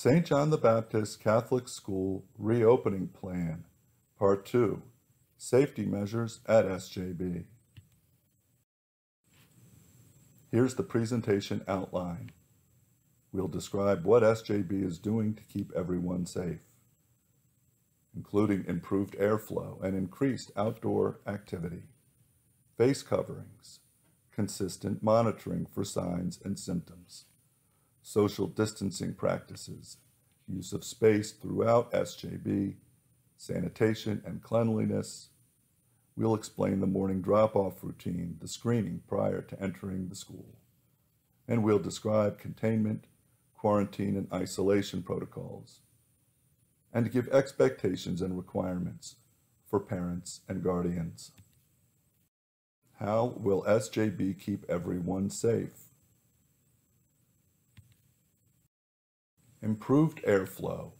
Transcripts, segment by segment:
St. John the Baptist Catholic School Reopening Plan, Part 2, Safety Measures at SJB. Here's the presentation outline. We'll describe what SJB is doing to keep everyone safe, including improved airflow and increased outdoor activity, face coverings, consistent monitoring for signs and symptoms, social distancing practices, use of space throughout SJB, sanitation and cleanliness. We'll explain the morning drop-off routine, the screening prior to entering the school, and we'll describe containment, quarantine, and isolation protocols, and give expectations and requirements for parents and guardians. How will SJB keep everyone safe? Improved airflow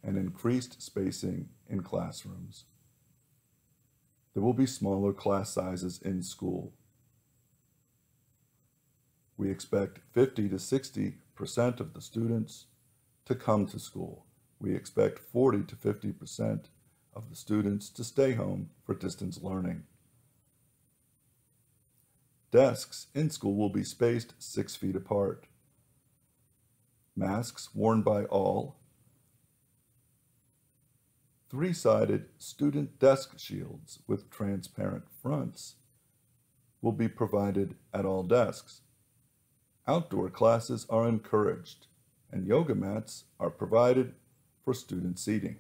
and increased spacing in classrooms. There will be smaller class sizes in school. We expect 50 to 60% of the students to come to school. We expect 40 to 50% of the students to stay home for distance learning. Desks in school will be spaced 6 feet apart. Masks worn by all. 3-sided student desk shields with transparent fronts will be provided at all desks. Outdoor classes are encouraged, and yoga mats are provided for student seating.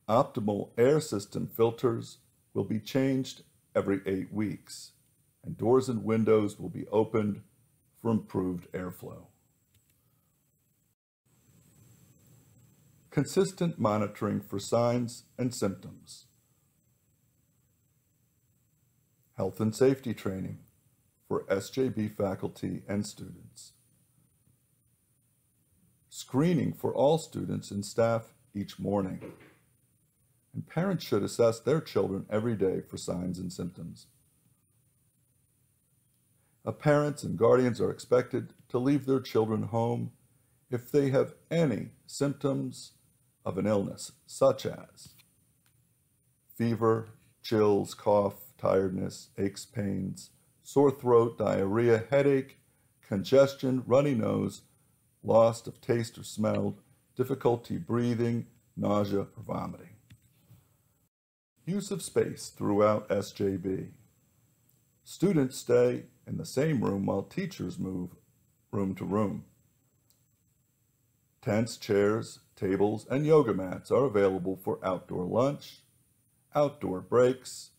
Optimal air system filters will be changed every 8 weeks, and doors and windows will be opened for improved airflow. Consistent monitoring for signs and symptoms. Health and safety training for SJB faculty and students. Screening for all students and staff each morning. And parents should assess their children every day for signs and symptoms. Parents and guardians are expected to leave their children home if they have any symptoms of an illness, such as fever, chills, cough, tiredness, aches, pains, sore throat, diarrhea, headache, congestion, runny nose, loss of taste or smell, difficulty breathing, nausea, or vomiting. Use of space throughout SJB. Students stay in the same room while teachers move room to room. Tents, chairs, tables, and yoga mats are available for outdoor lunch, outdoor breaks,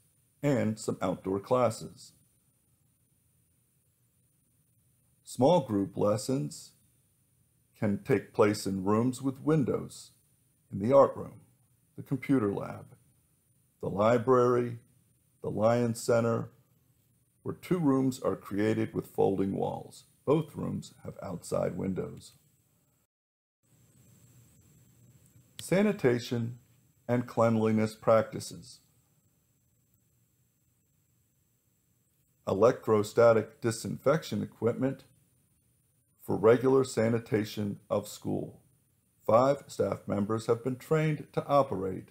and some outdoor classes. Small group lessons can take place in rooms with windows, in the art room, the computer lab, the library, the Lions Center, where 2 rooms are created with folding walls. Both rooms have outside windows. Sanitation and cleanliness practices. Electrostatic disinfection equipment for regular sanitation of school. 5 staff members have been trained to operate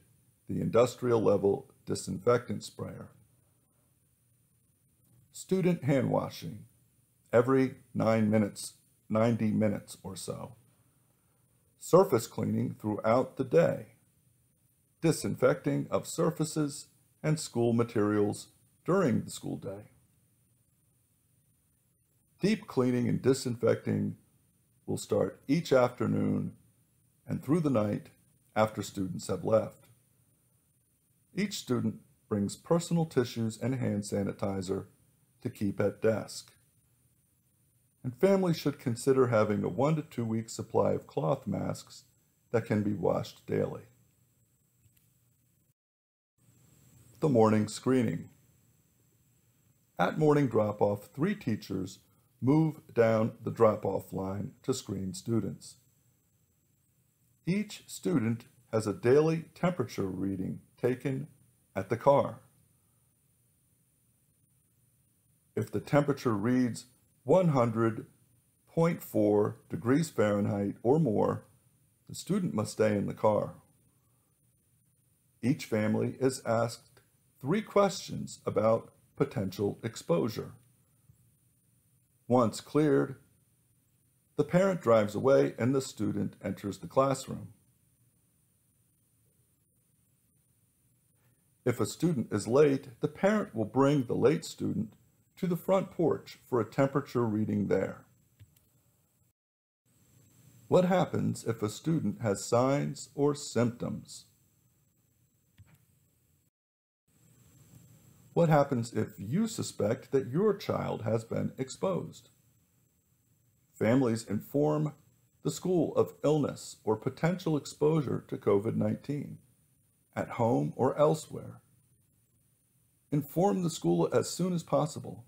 the industrial level disinfectant sprayer. Student hand washing every 90 minutes or so. Surface cleaning throughout the day. Disinfecting of surfaces and school materials during the school day. Deep cleaning and disinfecting will start each afternoon and through the night after students have left. Each student brings personal tissues and hand sanitizer to keep at desk. And families should consider having a 1 to 2 week supply of cloth masks that can be washed daily. The morning screening. At morning drop-off, 3 teachers move down the drop-off line to screen students. Each student has a daily temperature reading taken at the car. If the temperature reads 100 0.4 degrees Fahrenheit or more, the student must stay in the car. Each family is asked 3 questions about potential exposure. Once cleared, the parent drives away and the student enters the classroom. If a student is late, the parent will bring the late student to the front porch for a temperature reading there. What happens if a student has signs or symptoms? What happens if you suspect that your child has been exposed? Families inform the school of illness or potential exposure to COVID-19, at home or elsewhere. Inform the school as soon as possible.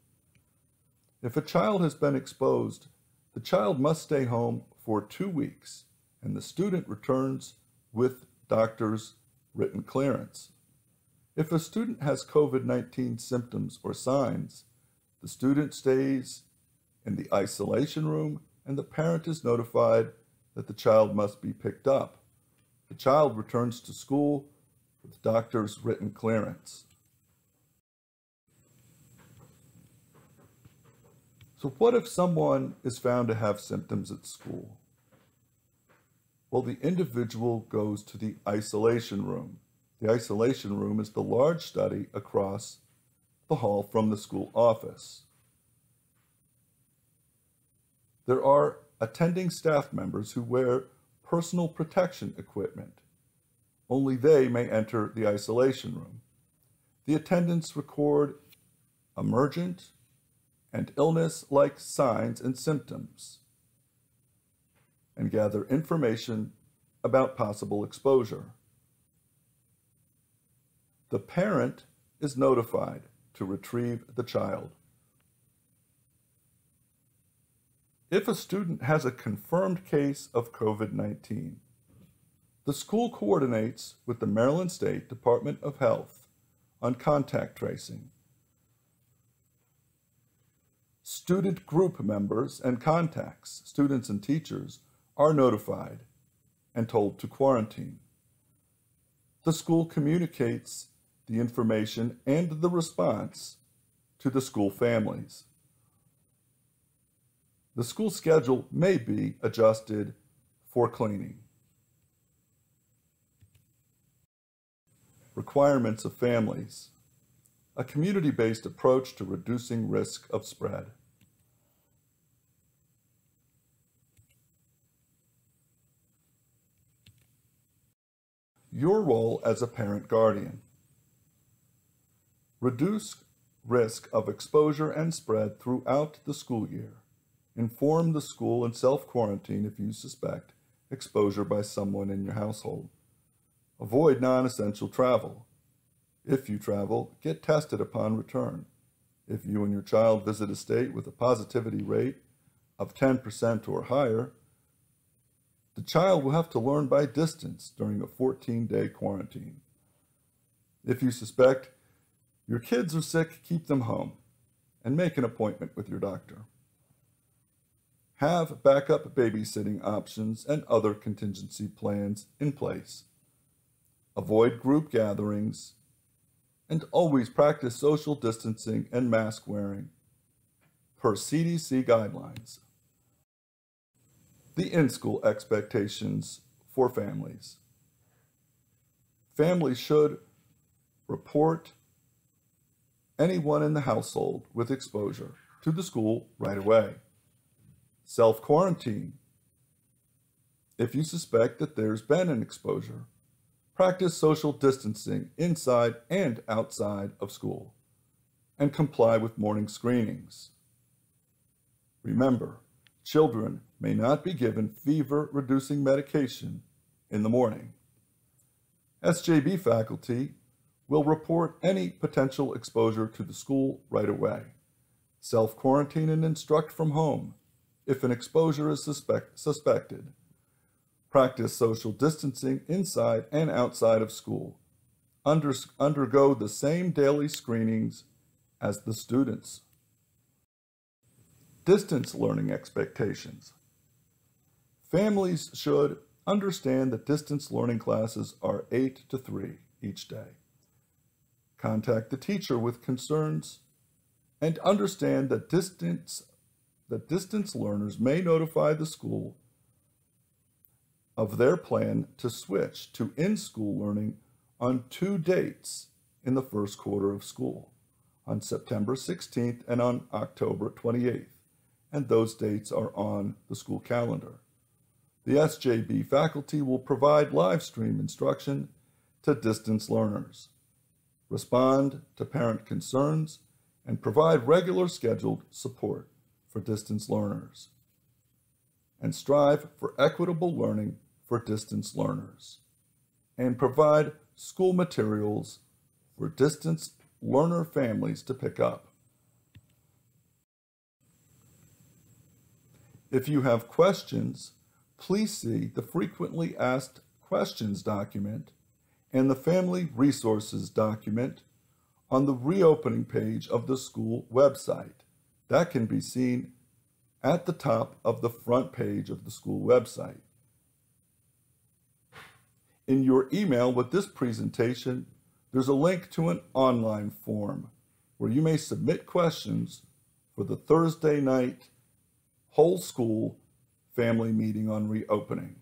If a child has been exposed, the child must stay home for 2 weeks, and the student returns with doctor's written clearance. If a student has COVID-19 symptoms or signs, the student stays in the isolation room and the parent is notified that the child must be picked up. The child returns to school with doctor's written clearance. So what if someone is found to have symptoms at school? Well, the individual goes to the isolation room. The isolation room is the large study across the hall from the school office. There are attending staff members who wear personal protection equipment. Only they may enter the isolation room. The attendants record emergent and illness-like signs and symptoms and gather information about possible exposure. The parent is notified to retrieve the child. If a student has a confirmed case of COVID-19, the school coordinates with the Maryland State Department of Health on contact tracing. Student group members and contacts, students and teachers, are notified and told to quarantine. The school communicates the information and the response to the school families. The school schedule may be adjusted for cleaning. Requirements of families. A community-based approach to reducing risk of spread. Your role as a parent guardian. Reduce risk of exposure and spread throughout the school year. Inform the school and self-quarantine if you suspect exposure by someone in your household. Avoid non-essential travel. If you travel, get tested upon return. If you and your child visit a state with a positivity rate of 10% or higher, the child will have to learn by distance during a 14-day quarantine. If you suspect your kids are sick, keep them home and make an appointment with your doctor. Have backup babysitting options and other contingency plans in place. Avoid group gatherings and always practice social distancing and mask wearing per CDC guidelines. The in-school expectations for families. Families should report anyone in the household with exposure to the school right away. Self-quarantine. If you suspect that there's been an exposure, practice social distancing inside and outside of school, and comply with morning screenings. Remember, children may not be given fever-reducing medication in the morning. SJB faculty will report any potential exposure to the school right away. Self-quarantine and instruct from home if an exposure is suspected. Practice social distancing inside and outside of school. Undergo the same daily screenings as the students. Distance learning expectations. Families should understand that distance learning classes are 8 to 3 each day. Contact the teacher with concerns and understand that distance learners may notify the school of their plan to switch to in-school learning on 2 dates in the first quarter of school, on September 16th and on October 28th, and those dates are on the school calendar. The SJB faculty will provide live stream instruction to distance learners, respond to parent concerns, and provide regular scheduled support for distance learners, and strive for equitable learning for distance learners, and provide school materials for distance learner families to pick up. If you have questions, please see the Frequently Asked Questions document and the Family Resources document on the reopening page of the school website. That can be seen at the top of the front page of the school website. In your email with this presentation, there's a link to an online form where you may submit questions for the Thursday night whole school family meeting on reopening.